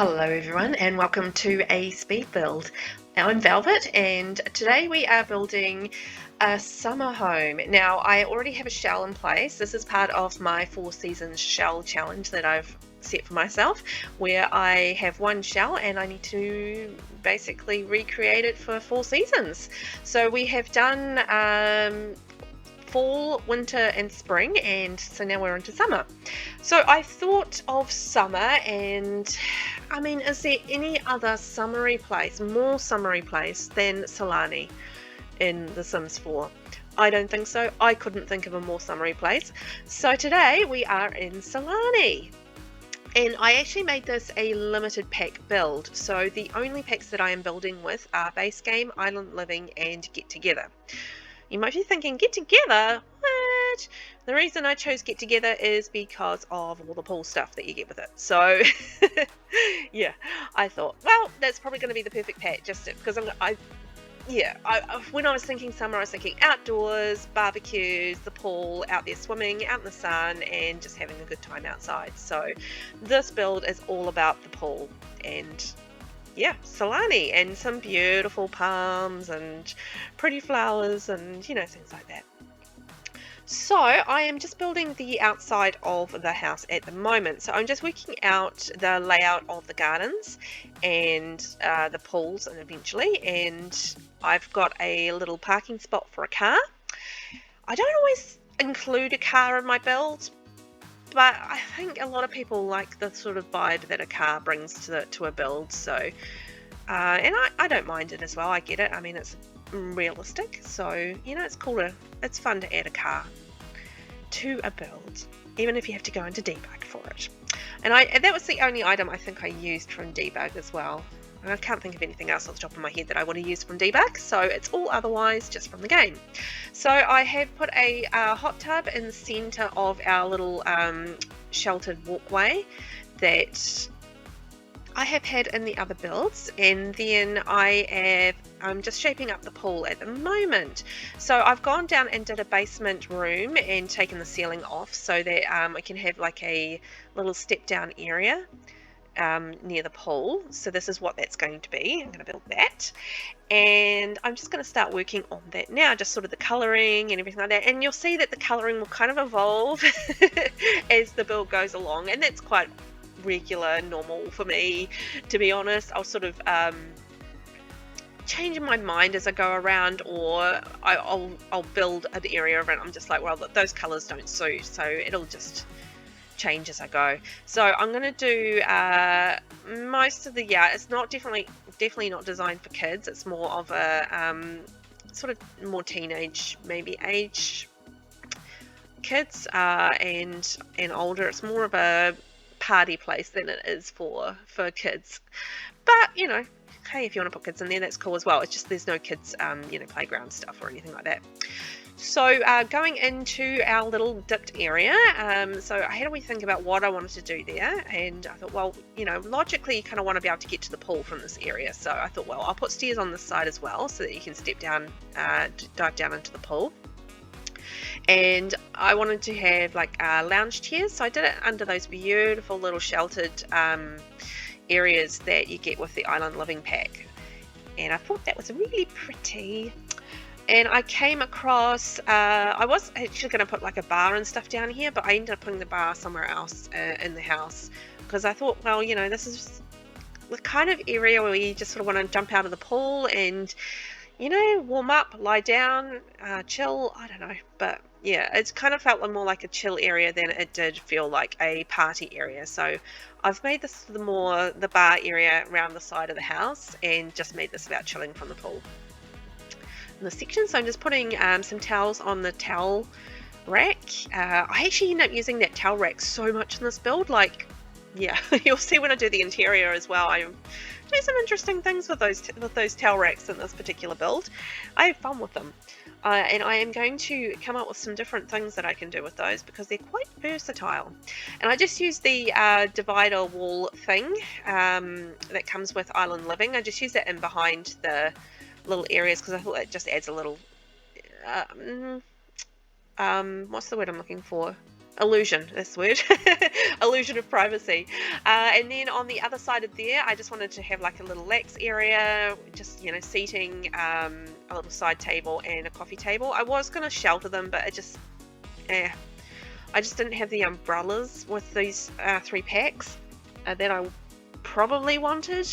Hello everyone and welcome to a speed build. I'm Velvet and today we are building a summer home. Now I already have a shell in place. This is part of my 4 seasons shell challenge that I've set for myself, where I have one shell and I need to basically recreate it for 4 seasons. So we have done fall, winter and spring, and so now we're into summer. So I thought of summer, and I mean, is there any other summery place, more summery place than Solani in The Sims 4? I don't think so. I couldn't think of a more summery place. So today we are in Solani. And I actually made this a limited pack build. So the only packs that I am building with are base game, island living and get together. You might be thinking, get together? What? The reason I chose get together is because of all the pool stuff that you get with it. So yeah, I thought, well, that's probably going to be the perfect pack, just because when I was thinking summer, I was thinking outdoors, barbecues, the pool, out there swimming, out in the sun, and just having a good time outside. So this build is all about the pool and Solani and some beautiful palms and pretty flowers and things like that. So I am just building the outside of the house at the moment. So I'm just working out the layout of the gardens and the pools, and eventually, and I've got a little parking spot for a car. I don't always include a car in my build, but I think a lot of people like the sort of vibe that a car brings to a build. So, and I don't mind it as well. I get it. I mean, it's realistic. So, it's cool it's fun to add a car to a build, even if you have to go into debug for it. And that was the only item I think I used from debug as well. I can't think of anything else off the top of my head that I would have used from debug, so it's all otherwise just from the game. So I have put a hot tub in the center of our little sheltered walkway that I have had in the other builds, and then I'm just shaping up the pool at the moment. So I've gone down and did a basement room and taken the ceiling off so that I can have like a little step down area near the pool. So this is what that's going to be. I'm going to build that, and I'm just going to start working on that now, just sort of the colouring and everything like that. And you'll see that the colouring will kind of evolve as the build goes along, and that's quite regular, normal for me, to be honest. I'll sort of change my mind as I go around, or I'll build an area around. I'm just like, well, those colours don't suit, so it'll just change as I go. So I'm going to do most of the it's not definitely not designed for kids. It's more of a sort of more teenage maybe age kids and older. It's more of a party place than it is for kids, but hey, if you want to put kids in there, that's cool as well. It's just there's no kids playground stuff or anything like that. So going into our little dipped area, so I had a wee think about what I wanted to do there, and I thought, well, logically you kind of want to be able to get to the pool from this area. So I thought, well, I'll put stairs on this side as well so that you can step down, dive down into the pool. And I wanted to have like lounge chairs, so I did it under those beautiful little sheltered areas that you get with the Island Living pack, and I thought that was really pretty. And I came across, I was actually going to put like a bar and stuff down here, but I ended up putting the bar somewhere else in the house, because I thought, well, this is the kind of area where you just sort of want to jump out of the pool and warm up, lie down, chill. I don't know, but yeah, it's kind of felt more like a chill area than it did feel like a party area. So I've made this the bar area around the side of the house, and just made this about chilling from the pool in the section. So I'm just putting some towels on the towel rack. I actually end up using that towel rack so much in this build. Like, yeah, you'll see when I do the interior as well. I do some interesting things with those towel racks in this particular build. I have fun with them, and I am going to come up with some different things that I can do with those, because they're quite versatile. And I just use the divider wall thing that comes with Island Living. I just use that in behind the little areas, because I thought it just adds a little what's the word I'm looking for? illusion, that's the word. Illusion of privacy. And then on the other side of there, I just wanted to have like a little lax area, just, you know, seating, a little side table and a coffee table. I was going to shelter them, but it just, I just didn't have the umbrellas with these 3 packs that I probably wanted.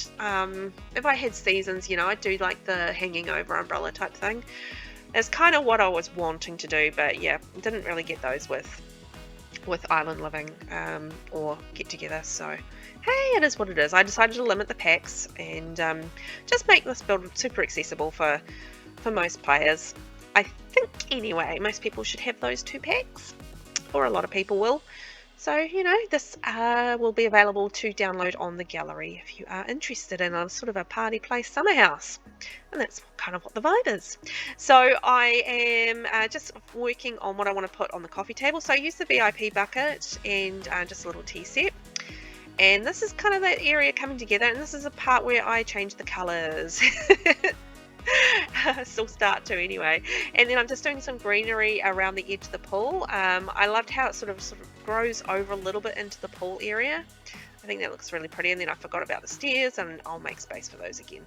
If I had seasons, you know, I'd do like the hanging over umbrella type thing. It's kind of what I was wanting to do, but yeah, didn't really get those with island living or get together. So hey, it is what it is. I decided to limit the packs and just make this build super accessible for most players. I think anyway, most people should have those 2 packs, or a lot of people will. So, you know, this will be available to download on the gallery if you are interested in a sort of a party place summer house. And that's kind of what the vibe is. So I am just working on what I want to put on the coffee table. So I use the VIP bucket and just a little tea set. And this is kind of that area coming together. And this is a part where I change the colours. Still start to anyway. And then I'm just doing some greenery around the edge of the pool. I loved how it sort of grows over a little bit into the pool area. I think that looks really pretty. And then I forgot about the stairs, and I'll make space for those again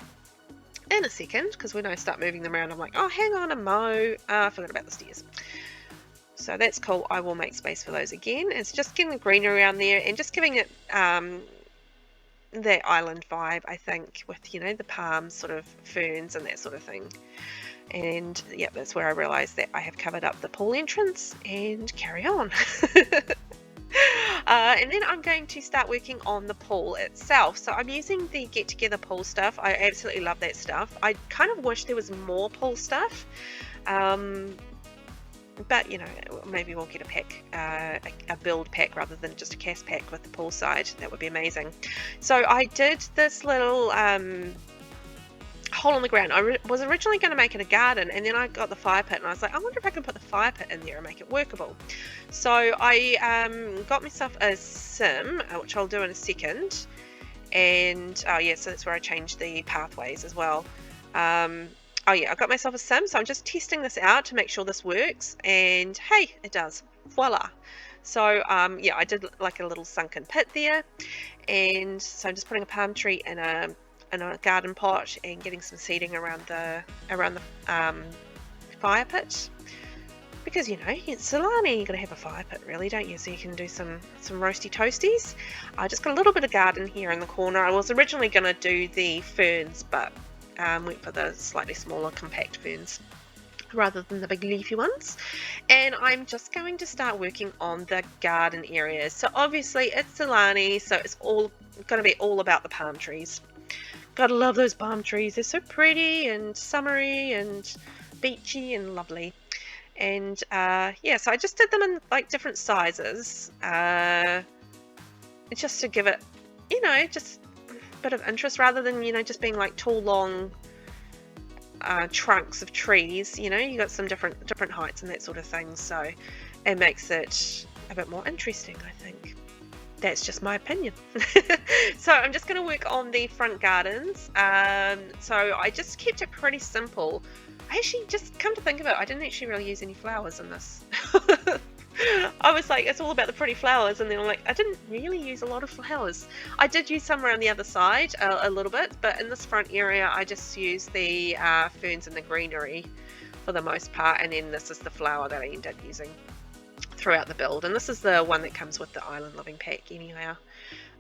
in a second, because when I start moving them around I'm like, oh, hang on a mo, I forgot about the stairs. So that's cool. I will make space for those again. It's just getting the greenery around there and just giving it that island vibe, I think, with, you know, the palms, sort of ferns and that sort of thing. And yeah, that's where I realized that I have covered up the pool entrance, and carry on. And then I'm going to start working on the pool itself. So I'm using the Get Together pool stuff. I absolutely love that stuff. I kind of wish there was more pool stuff. But, you know, maybe we'll get a pack, a build pack rather than just a cast pack with the pool side. That would be amazing. So I did this little hole in the ground. I was originally going to make it a garden, and then I got the fire pit, and I was like, I wonder if I can put the fire pit in there and make it workable. So I got myself a sim, which I'll do in a second. And oh yeah, so that's where I changed the pathways as well. Oh yeah, I got myself a sim, so I'm just testing this out to make sure this works, and hey, it does. Voila. So yeah, I did like a little sunken pit there, and so I'm just putting a palm tree in a garden pot and getting some seeding around the fire pit, because, you know, it's Solani, you gotta have a fire pit really, don't you, so you can do some roasty toasties. I just got a little bit of garden here in the corner. I was originally gonna do the ferns, but went for the slightly smaller compact ferns rather than the big leafy ones. And I'm just going to start working on the garden areas. So obviously it's Solani, so it's all going to be all about the palm trees. Gotta love those palm trees. They're so pretty and summery and beachy and lovely. And yeah, so I just did them in like different sizes, just to give it, you know, just bit of interest, rather than, you know, just being like tall long trunks of trees. You know, you got some different heights and that sort of thing, so it makes it a bit more interesting, I think. That's just my opinion. So I'm just going to work on the front gardens. So I just kept it pretty simple. I actually, just come to think of it, I didn't actually really use any flowers in this. I was like, it's all about the pretty flowers, and then I'm like, I didn't really use a lot of flowers. I did use some around the other side a little bit, but in this front area I just used the ferns and the greenery for the most part, and then this is the flower that I ended up using throughout the build, and this is the one that comes with the island living pack anyhow.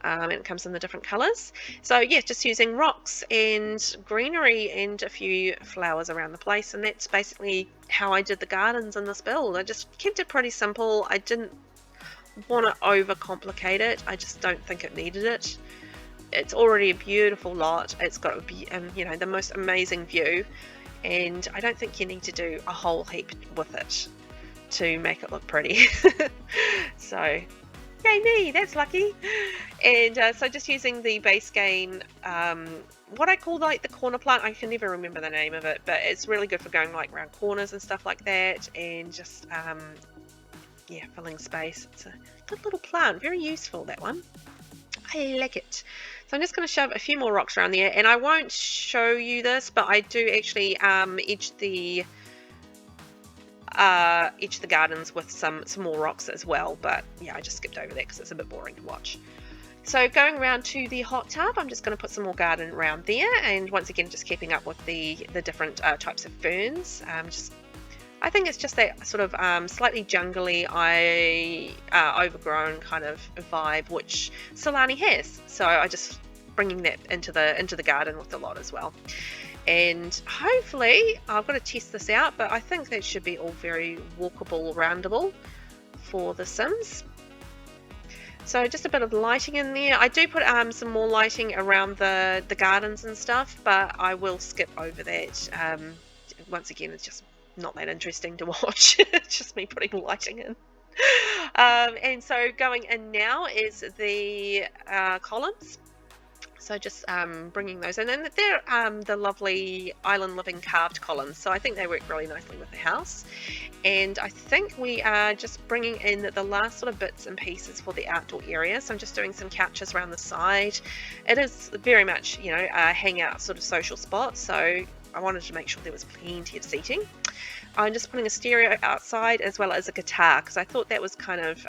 And it comes in the different colours. So yeah, just using rocks and greenery and a few flowers around the place, and that's basically how I did the gardens in this build. I just kept it pretty simple. I didn't want to overcomplicate it. I just don't think it needed it. It's already a beautiful lot. It's got you know, the most amazing view, and I don't think you need to do a whole heap with it to make it look pretty. So yay me, that's lucky. And so just using the base gain, what I call like the corner plant, I can never remember the name of it, but it's really good for going like around corners and stuff like that, and just yeah, filling space. It's a good little plant, very useful, that one. I like it. So I'm just going to shove a few more rocks around there, and I won't show you this, but I do actually edge the each of the gardens with some more rocks as well, but yeah, I just skipped over that because it's a bit boring to watch. So going around to the hot tub, I'm just going to put some more garden around there, and once again just keeping up with the different types of ferns. I think it's just that sort of slightly jungly, overgrown kind of vibe which Solani has. So I just bringing that into the garden with a lot as well. And hopefully, I've got to test this out, but I think that should be all very walkable, roundable for The Sims. So just a bit of lighting in there. I do put some more lighting around the gardens and stuff, but I will skip over that. Once again, it's just not that interesting to watch. It's just me putting lighting in. And so going in now is the columns. So just bringing those in, and they're the lovely Island Living carved columns, so I think they work really nicely with the house. And I think we are just bringing in the last sort of bits and pieces for the outdoor area. So I'm just doing some couches around the side. It is very much, you know, a hangout sort of social spot, so I wanted to make sure there was plenty of seating. I'm just putting a stereo outside as well as a guitar, because I thought that was kind of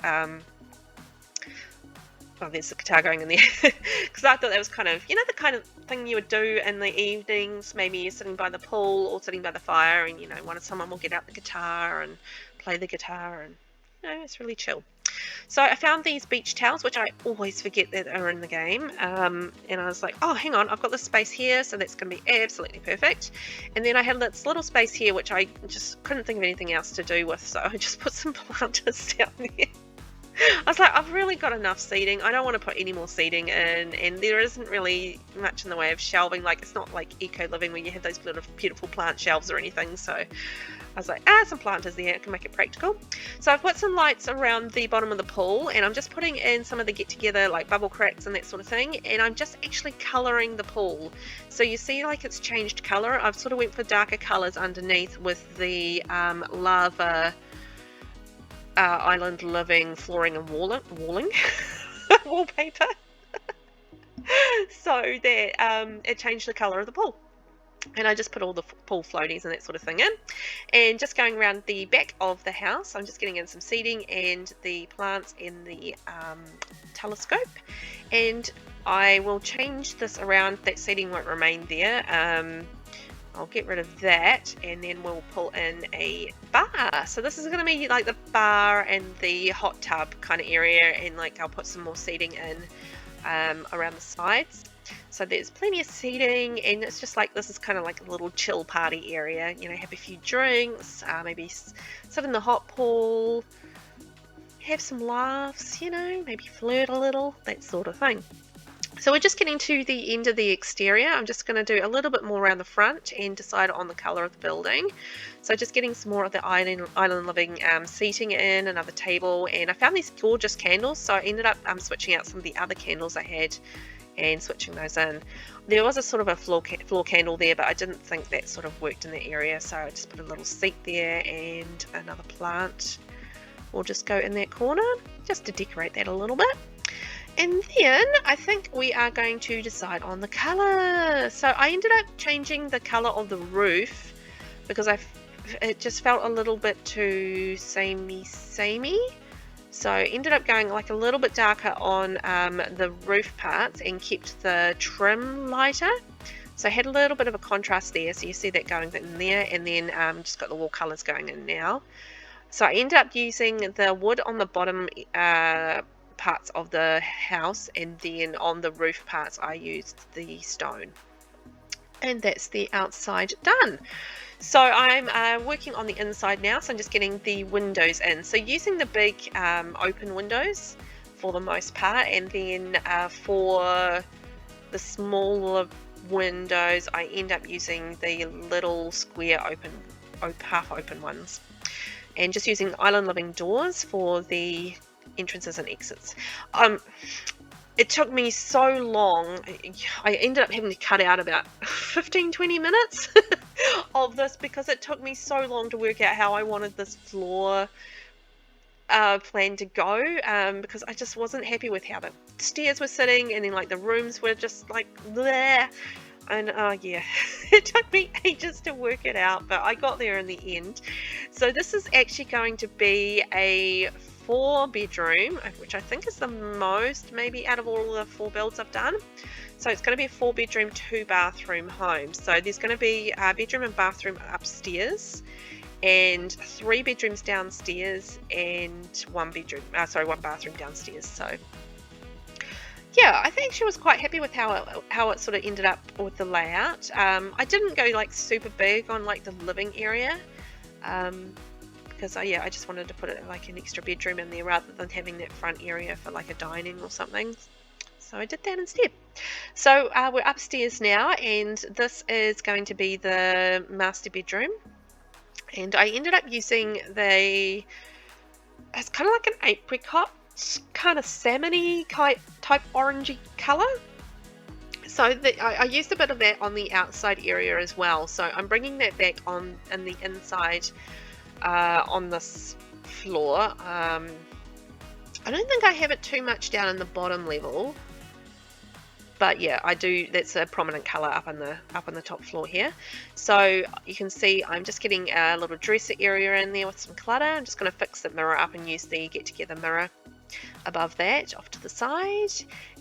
oh, there's the guitar going in there, because I thought that was kind of, you know, the kind of thing you would do in the evenings. Maybe you're sitting by the pool or sitting by the fire, and you know, someone will get out the guitar and play the guitar, and you know, it's really chill. So I found these beach towels, which I always forget that are in the game, and I was like, oh, hang on, I've got this space here, so that's going to be absolutely perfect. And then I had this little space here which I just couldn't think of anything else to do with, so I just put some planters down there. I was like, I've really got enough seating. I don't want to put any more seating in, and there isn't really much in the way of shelving. Like, it's not like eco living where you have those beautiful plant shelves or anything. So I was like, some planters there, it can make it practical. So I've put some lights around the bottom of the pool, and I'm just putting in some of the get together, like bubble cracks and that sort of thing, and I'm just actually colouring the pool. So you see, like, it's changed colour. I've sort of went for darker colours underneath with the lava Island Living flooring and walling wallpaper, so that it changed the colour of the pool. And I just put all the pool floaties and that sort of thing in. And just going around the back of the house, I'm just getting in some seating and the plants in the telescope. And I will change this around. That seating won't remain there. I'll get rid of that, and then we'll pull in a bar. So this is going to be like the bar and the hot tub kind of area, and like I'll put some more seating in around the sides. So there's plenty of seating, and it's just like, this is kind of like a little chill party area. You know, have a few drinks, maybe sit in the hot pool, have some laughs, you know, maybe flirt a little, that sort of thing. So we're just getting to the end of the exterior. I'm just going to do a little bit more around the front and decide on the colour of the building. So just getting some more of the Island Living seating in, another table, and I found these gorgeous candles, so I ended up switching out some of the other candles I had and switching those in. There was a sort of a floor candle there, but I didn't think that sort of worked in the area, so I just put a little seat there, and another plant will just go in that corner just to decorate that a little bit. And then I think we are going to decide on the colour. So I ended up changing the colour of the roof because it just felt a little bit too samey. So I ended up going like a little bit darker on the roof parts and kept the trim lighter. So I had a little bit of a contrast there, so you see that going in there, and then just got the wall colours going in now. So I ended up using the wood on the bottom parts of the house, and then on the roof parts I used the stone, and that's the outside done. So I'm working on the inside now, so I'm just getting the windows in, so using the big open windows for the most part, and then for the smaller windows I end up using the little square half open ones, and just using Island Living doors for the entrances and exits. It took me so long. I ended up having to cut out about 15-20 minutes of this because it took me so long to work out how I wanted this floor plan to go, because I just wasn't happy with how the stairs were sitting, and then like the rooms were just like bleh. And yeah, it took me ages to work it out, but I got there in the end. So this is actually going to be a 4-bedroom, which I think is the most maybe out of all the 4 builds I've done. So it's going to be a 4-bedroom, 2-bathroom home. So there's going to be a bedroom and bathroom upstairs, and 3 bedrooms downstairs, and 1 bathroom downstairs. So yeah, I think she was quite happy with how it sort of ended up with the layout. I didn't go like super big on like the living area, because I just wanted to put it like an extra bedroom in there rather than having that front area for like a dining or something. So I did that instead. So we're upstairs now, and this is going to be the master bedroom. And I ended up using it's kind of like an apricot, kind of salmon-y type orangey color. So I used a bit of that on the outside area as well. So I'm bringing that back on in the inside on this floor. I don't think I have it too much down in the bottom level, but yeah, I do. That's a prominent color up on the top floor here. So you can see I'm just getting a little dresser area in there with some clutter. I'm just going to fix the mirror up and use the get together mirror above that off to the side,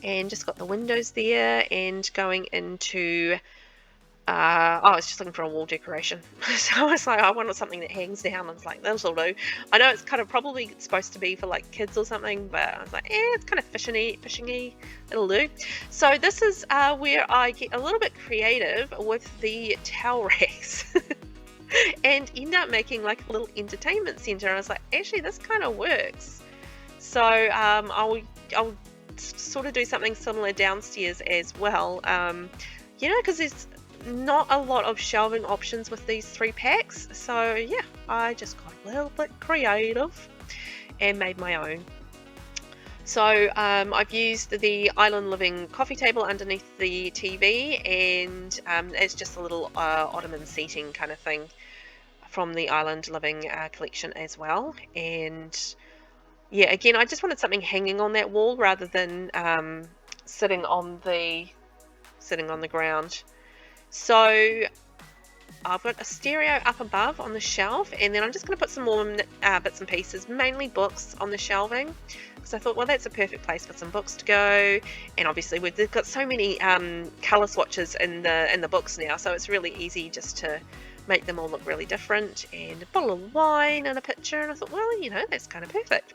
and just got the windows there, and going into I was just looking for a wall decoration. So I was like, I wanted something that hangs down. I was like, that'll do. I know it's kind of probably supposed to be for like kids or something, but I was like, it's kind of fishingy. It'll do. So this is where I get a little bit creative with the towel racks. And end up making like a little entertainment center. I was like, actually, this kind of works. So I'll sort of do something similar downstairs as well. Because there's not a lot of shelving options with these 3 packs. So yeah, I just got a little bit creative and made my own. So I've used the Island Living coffee table underneath the TV, and it's just a little ottoman seating kind of thing from the Island Living collection as well. And yeah, again, I just wanted something hanging on that wall rather than sitting on the ground. So I've got a stereo up above on the shelf, and then I'm just going to put some more bits and pieces, mainly books, on the shelving, because I thought, well, that's a perfect place for some books to go. And obviously we've got so many color swatches in the books now, so it's really easy just to make them all look really different. And a bottle of wine and a picture, and I thought, well, that's kind of perfect.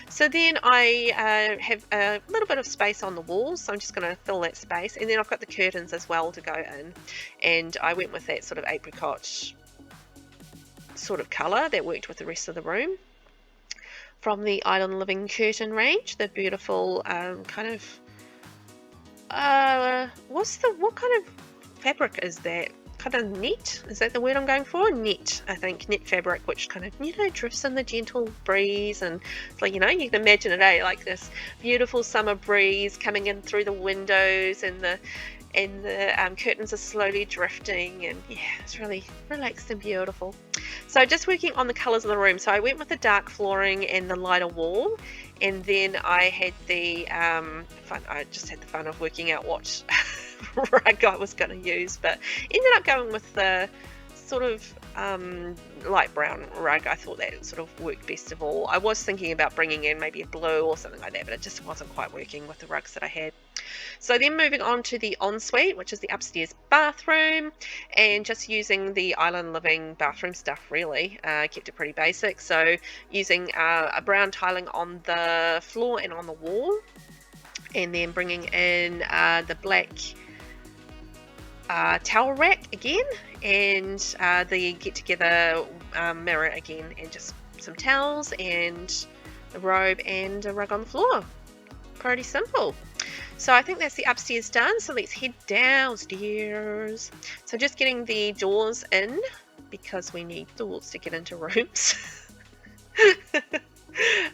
So then I have a little bit of space on the walls, so I'm just going to fill that space. And then I've got the curtains as well to go in, and I went with that sort of apricot sort of color that worked with the rest of the room from the Island Living curtain range. The beautiful kind of what kind of fabric is that? Kind of net, is that the word I'm going for? Net, I think. Net fabric, which kind of drifts in the gentle breeze, and it's like, you can imagine it, like this beautiful summer breeze coming in through the windows, and the curtains are slowly drifting, and yeah, it's really relaxed and beautiful. So just working on the colors of the room. So I went with the dark flooring and the lighter wall, and then I had the I just had the fun of working out what rug I was going to use, but ended up going with the sort of light brown rug. I thought that sort of worked best of all. I was thinking about bringing in maybe a blue or something like that, but it just wasn't quite working with the rugs that I had. So then moving on to the ensuite, which is the upstairs bathroom, and just using the Island Living bathroom stuff, really. Kept it pretty basic, so using a brown tiling on the floor and on the wall, and then bringing in the black towel rack again, and the get together mirror again, and just some towels and the robe and a rug on the floor. Pretty simple. So I think that's the upstairs done, so let's head downstairs. So just getting the doors in, because we need doors to get into rooms.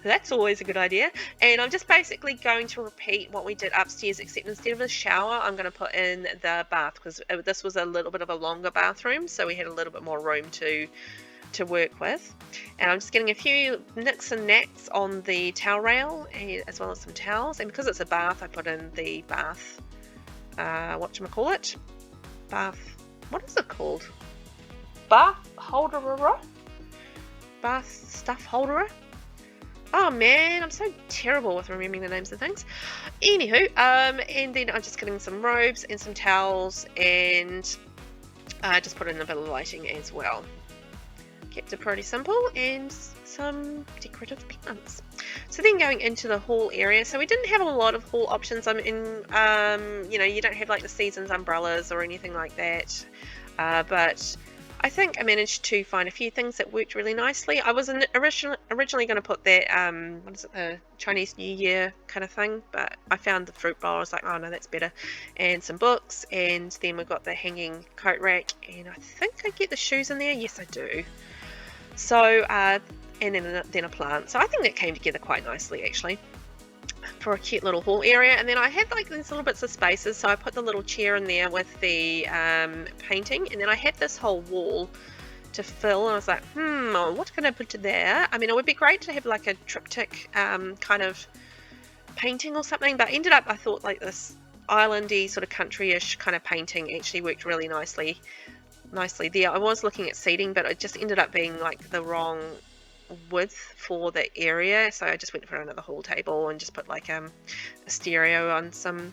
That's always a good idea. And I'm just basically going to repeat what we did upstairs, except instead of a shower, I'm going to put in the bath, because this was a little bit of a longer bathroom, so we had a little bit more room to work with. And I'm just getting a few nicks and knacks on the towel rail, as well as some towels. And because it's a bath, I put in the bath whatchamacallit, bath, what is it called? Bath holderer? Bath stuff holderer? Oh man, I'm so terrible with remembering the names of things. Anywho, and then I'm just getting some robes and some towels, and just put in a bit of lighting as well. Kept it pretty simple, and some decorative pigments. So then going into the haul area, so we didn't have a lot of haul options. I mean, you know, you don't have like the seasons umbrellas or anything like that, but I think I managed to find a few things that worked really nicely. I was originally going to put that, what is it, the Chinese New Year kind of thing, but I found the fruit bowl. I was like, oh no, that's better. And some books, and then we've got the hanging coat rack, and I think I get the shoes in there. Yes, I do. So, and then a plant. So I think that came together quite nicely, actually, for a cute little haul area. And then I had like these little bits of spaces, so I put the little chair in there with the painting, and then I had this whole wall to fill, and I was like, what can I put there? I mean, it would be great to have like a triptych kind of painting or something, but ended up, I thought like this islandy sort of country-ish kind of painting actually worked really nicely there. I was looking at seating, but it just ended up being like the wrong width for the area, so I just went for another hall table and just put like a stereo on some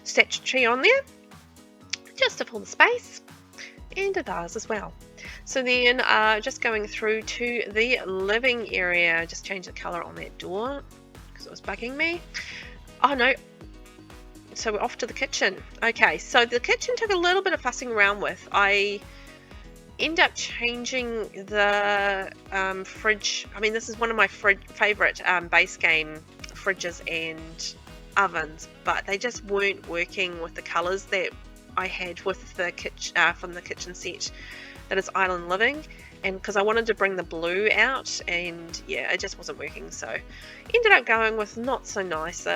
statuary on there just to fill the space, and a vase as well. So then just going through to the living area, just change the color on that door because it was bugging me. Oh no, so we're off to the kitchen. Okay, so the kitchen took a little bit of fussing around with. I end up changing the fridge. I mean, this is one of my favorite base game fridges and ovens, but they just weren't working with the colors that I had with the kitchen from the kitchen set that is Island Living, and because I wanted to bring the blue out, and yeah, it just wasn't working. So ended up going with not so nice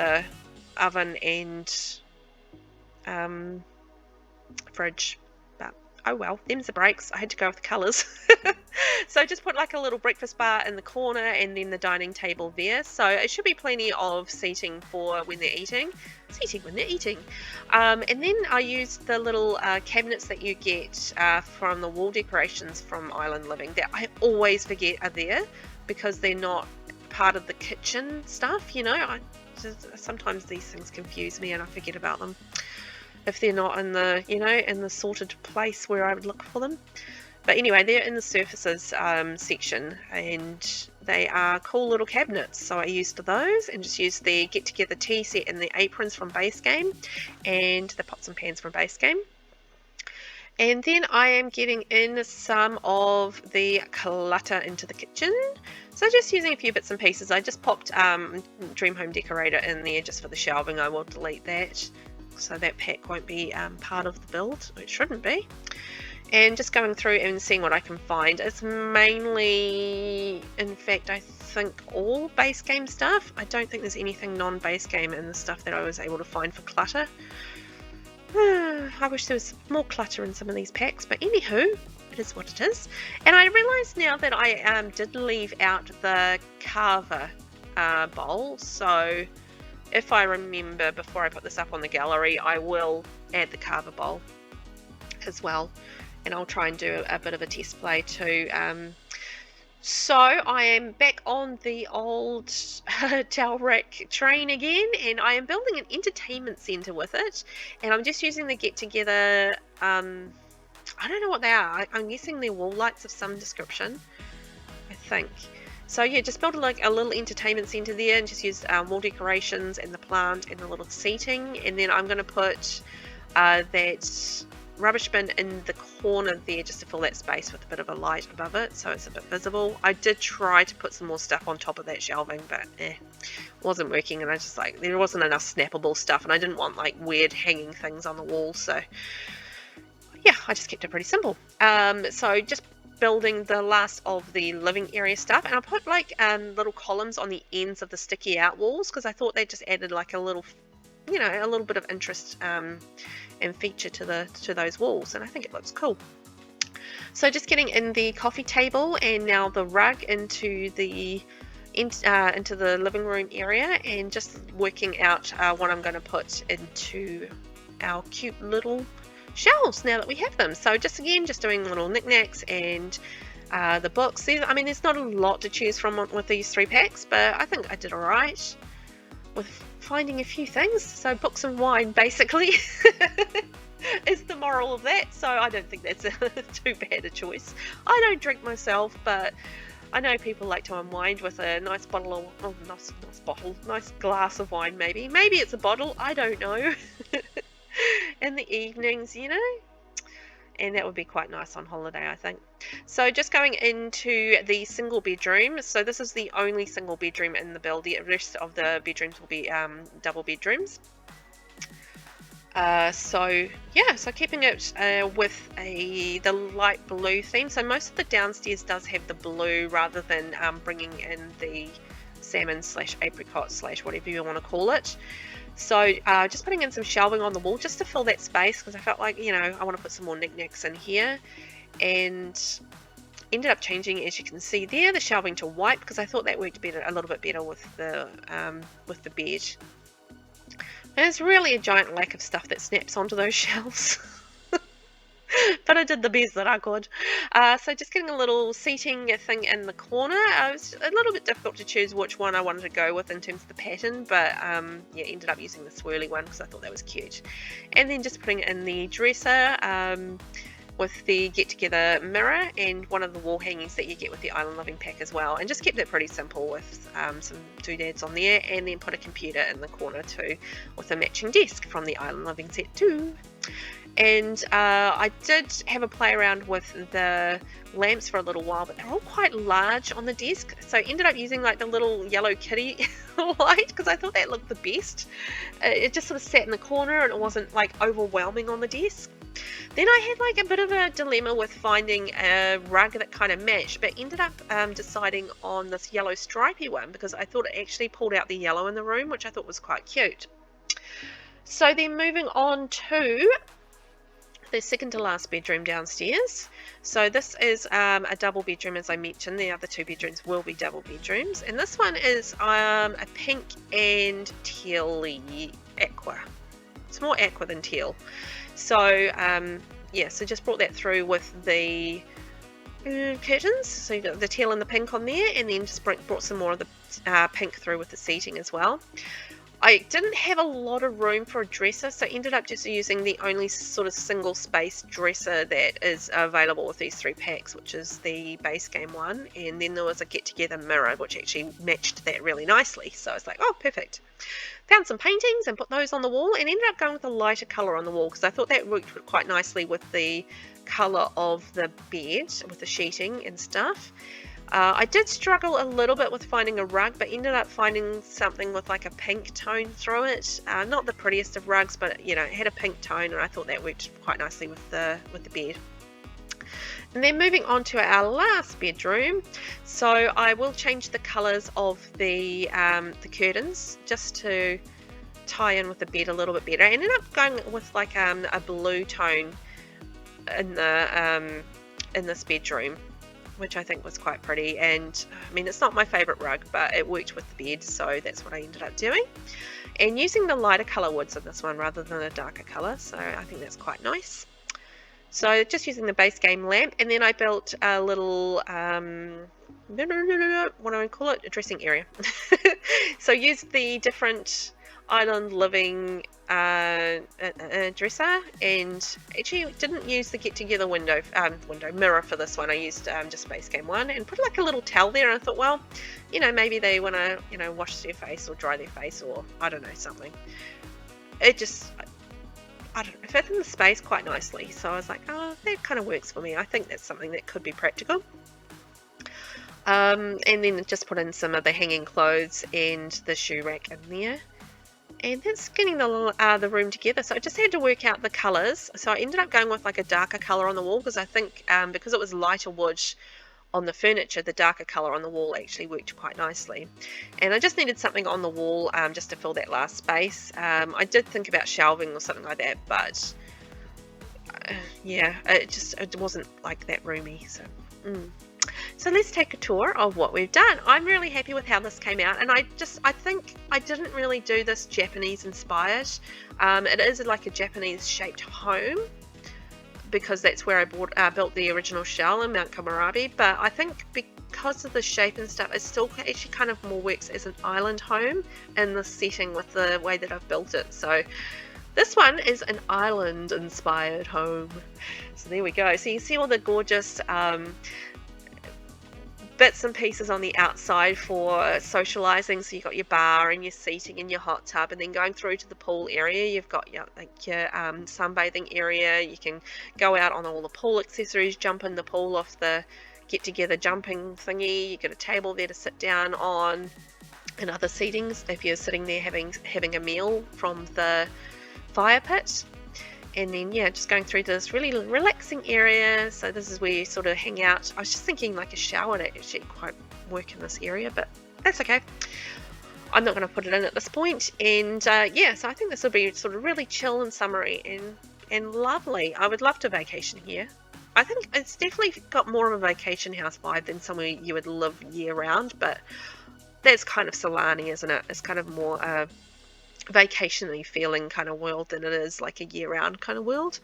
oven and fridge. Oh well, them's the breaks. I had to go with the colours. So I just put like a little breakfast bar in the corner, and then the dining table there. So it should be plenty of seating for when they're eating. And then I used the little cabinets that you get from the wall decorations from Island Living that I always forget are there because they're not part of the kitchen stuff, you know. Sometimes these things confuse me and I forget about them if they're not in the, you know, in the sorted place where I would look for them. But anyway, they're in the surfaces section, and they are cool little cabinets. So I used those, and just used the Get Together tea set and the aprons from base game, and the pots and pans from base game. And then I am getting in some of the clutter into the kitchen. So just using a few bits and pieces. I just popped Dream Home Decorator in there just for the shelving. I will delete that, so that pack won't be part of the build. It shouldn't be. And just going through and seeing what I can find. It's mainly, in fact, I think all base game stuff. I don't think there's anything non-base game in the stuff that I was able to find for clutter. I wish there was more clutter in some of these packs, but anywho, it is what it is. And I realise now that I did leave out the carver bowl, so if I remember before I put this up on the gallery, I will add the carver bowl as well, and I'll try and do a bit of a test play too. So I am back on the old towel rack train again, and I am building an entertainment centre with it, and I'm just using the Get Together, I don't know what they are. I'm guessing they're wall lights of some description, I think. So yeah, just build like a little entertainment centre there, and just use wall decorations and the plant and the little seating, and then I'm going to put that rubbish bin in the corner there just to fill that space with a bit of a light above it so it's a bit visible. I did try to put some more stuff on top of that shelving, but wasn't working, and I just like, there wasn't enough snappable stuff, and I didn't want like weird hanging things on the wall, so yeah, I just kept it pretty simple. So just building the last of the living area stuff, and I put like little columns on the ends of the sticky out walls because I thought they just added like a little, you know, a little bit of interest and feature to those walls, and I think it looks cool. So just getting in the coffee table and now the rug into the living room area, and just working out what I'm going to put into our cute little shelves now that we have them. So just doing little knickknacks and the books. I mean, there's not a lot to choose from with these 3 packs, but I think I did alright with finding a few things. So books and wine basically is the moral of that. So I don't think that's too bad a choice. I don't drink myself, but I know people like to unwind with a nice bottle of, oh, nice glass of wine maybe. Maybe it's a bottle, I don't know. In the evenings, you know. And that would be quite nice on holiday, I think. So just going into the single bedroom. So this is the only single bedroom in the build. The rest of the bedrooms will be double bedrooms. So keeping it with the light blue theme. So most of the downstairs does have the blue rather than bringing in the salmon / apricot / whatever you want to call it. So just putting in some shelving on the wall just to fill that space, because I felt like, you know, I want to put some more knickknacks in here, and ended up changing, as you can see there, the shelving to white because I thought that worked better, a little bit better with the bed. And there's really a giant lack of stuff that snaps onto those shelves. But I did the best that I could. So just getting a little seating thing in the corner. It was a little bit difficult to choose which one I wanted to go with in terms of the pattern, but yeah, ended up using the swirly one because I thought that was cute. And then just putting in the dresser with the get-together mirror and one of the wall hangings that you get with the Island Living pack as well. And just kept it pretty simple with some doodads on there, and then put a computer in the corner too with a matching desk from the Island Living set too. And I did have a play around with the lamps for a little while, but they're all quite large on the desk, so I ended up using like the little yellow kitty light because I thought that looked the best. It just sort of sat in the corner and it wasn't like overwhelming on the desk. Then I had like a bit of a dilemma with finding a rug that kind of matched, but ended up deciding on this yellow stripy one because I thought it actually pulled out the yellow in the room, which I thought was quite cute. So then moving on to the second to last bedroom downstairs. So this is a double bedroom, as I mentioned. The other 2 bedrooms will be double bedrooms, and this one is a pink and teal-y aqua. It's more aqua than teal. So yeah, so just brought that through with the curtains. So you got the teal and the pink on there, and then just brought some more of the pink through with the seating as well. I didn't have a lot of room for a dresser, so ended up just using the only sort of single space dresser that is available with these 3 packs, which is the base game one, and then there was a get together mirror which actually matched that really nicely, so I was like, oh, perfect. Found some paintings and put those on the wall, and ended up going with a lighter colour on the wall because I thought that worked quite nicely with the colour of the bed, with the sheeting and stuff. I did struggle a little bit with finding a rug, but ended up finding something with like a pink tone through it. Not the prettiest of rugs, but you know, it had a pink tone, and I thought that worked quite nicely with the bed. And then moving on to our last bedroom, so I will change the colours of the curtains just to tie in with the bed a little bit better. I ended up going with like a blue tone in this bedroom, which I think was quite pretty. And I mean, it's not my favourite rug, but it worked with the bed, so that's what I ended up doing. And using the lighter colour woods in this one rather than a darker colour, so I think that's quite nice. So just using the base game lamp, and then I built a little, what do I call it? A dressing area. So used the different Island Living dresser, and actually didn't use the get together window mirror for this one. I used just base game one and put like a little towel there, and I thought, well, you know, maybe they want to, you know, wash their face or dry their face, or I don't know, something. It just, I don't know, fit in the space quite nicely, so I was like, oh, that kind of works for me. I think that's something that could be practical. And then just put in some of the hanging clothes and the shoe rack in there. And that's getting the room together. So I just had to work out the colours. So I ended up going with like a darker colour on the wall, because I think because it was lighter wood on the furniture, the darker colour on the wall actually worked quite nicely. And I just needed something on the wall just to fill that last space. I did think about shelving or something like that, but yeah, it wasn't like that roomy. So let's take a tour of what we've done. I'm really happy with how this came out, and I think I didn't really do this Japanese inspired. It is like a Japanese shaped home, because that's where I built the original shell in Mount Komorabi, but I think because of the shape and stuff, it still actually kind of more works as an island home in the setting with the way that I've built it. So this one is an island inspired home. So there we go. So you see all the gorgeous bits and pieces on the outside for socializing. So you've got your bar and your seating and your hot tub, and then going through to the pool area, you've got your sunbathing area. You can go out on all the pool accessories, jump in the pool off the get together jumping thingy. You get a table there to sit down on, and other seatings if you're sitting there having a meal from the fire pit. And then yeah, just going through this really relaxing area. So this is where you sort of hang out. I was just thinking like a shower to actually quite work in this area, but that's okay. I'm not going to put it in at this point. And yeah, so I think this will be sort of really chill and summery and lovely. I would love to vacation here. I think it's definitely got more of a vacation house vibe than somewhere you would live year round, but that's kind of Solani, isn't it? It's kind of more vacation-y feeling kind of world than it is like a year-round kind of world,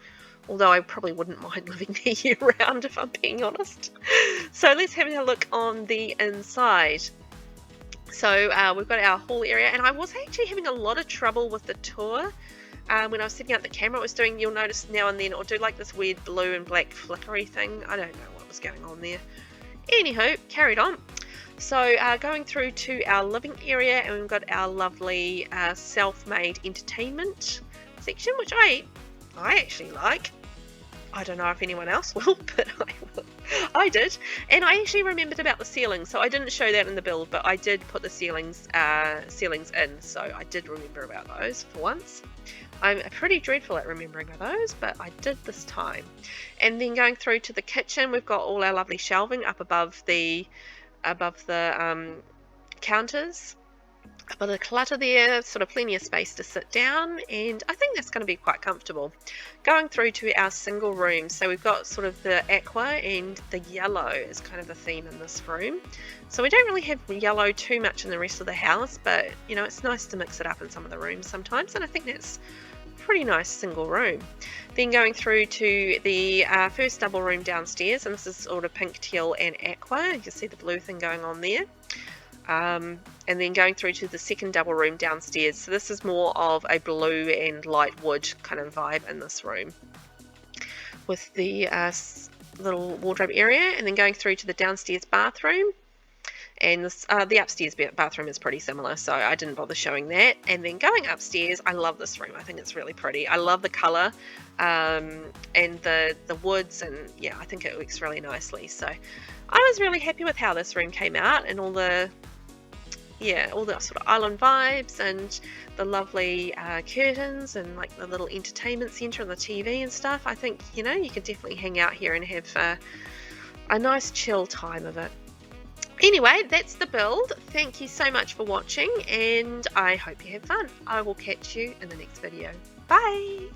although I probably wouldn't mind living there year-round if I'm being honest. So let's have a look on the inside. So we've got our hall area, and I was actually having a lot of trouble with the tour when I was setting up the camera. It was doing, you'll notice now and then, it'll do like this weird blue and black flickery thing. I don't know what was going on there. Anywho, carried on. So going through to our living area, and we've got our lovely self-made entertainment section, which I actually like. I don't know if anyone else will, but I will. I did, and I actually remembered about the ceilings, so I didn't show that in the build, but I did put the ceilings in, so I did remember about those for once. I'm pretty dreadful at remembering those, but I did this time. And then going through to the kitchen, we've got all our lovely shelving up above the counters. A bit of clutter there, sort of plenty of space to sit down, and I think that's going to be quite comfortable. Going through to our single room, so we've got sort of the aqua and the yellow is kind of the theme in this room. So we don't really have yellow too much in the rest of the house, but you know, it's nice to mix it up in some of the rooms sometimes, and I think that's a pretty nice single room. Then going through to the first double room downstairs, and this is sort of pink, teal and aqua. You can see the blue thing going on there. And then going through to the second double room downstairs. So this is more of a blue and light wood kind of vibe in this room, with the little wardrobe area. And then going through to the downstairs bathroom. And this, the upstairs bathroom is pretty similar, so I didn't bother showing that. And then going upstairs, I love this room. I think it's really pretty. I love the colour and the woods, and yeah, I think it works really nicely. So I was really happy with how this room came out, and all the sort of island vibes and the lovely curtains and like the little entertainment centre and the TV and stuff. I think, you know, you could definitely hang out here and have a nice chill time of it. Anyway, that's the build. Thank you so much for watching, and I hope you have fun. I will catch you in the next video. Bye!